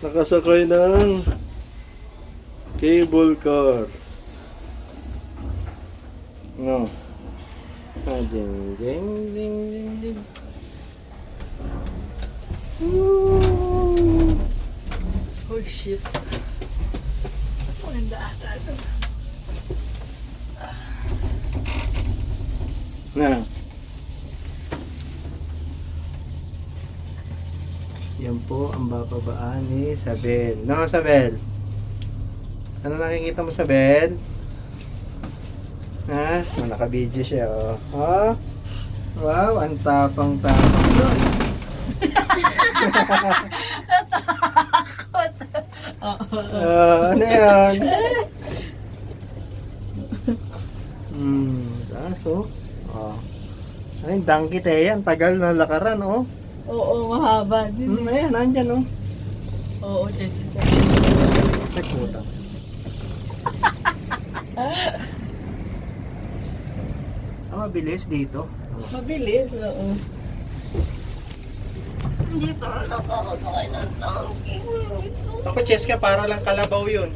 Nakasakay ng cable car. No. Ah, jing, jing, jing, jing, jing. Woo! Oh shit. Mas maganda ata ito. Na. Yan po ang bababaan ni Sabel. No, Sabel? Ano nakikita mo, Sabel? Ha? Oh, naka-video siya, oh. Oh? Wow, ang tapang-tapang doon. Natakot. Ano yan? Taas, oh. Oh. Ay, donkey tayo yan. Tagal na lakaran, oh. Oo, mahaba din eh. Ayan, nandyan, oh. Oo, Jessica. Nagputa. Mabilis dito. Mabilis, oo. Hindi pa nakakasakay ng donkey. Ako, Cheska, para lang kalabaw yun.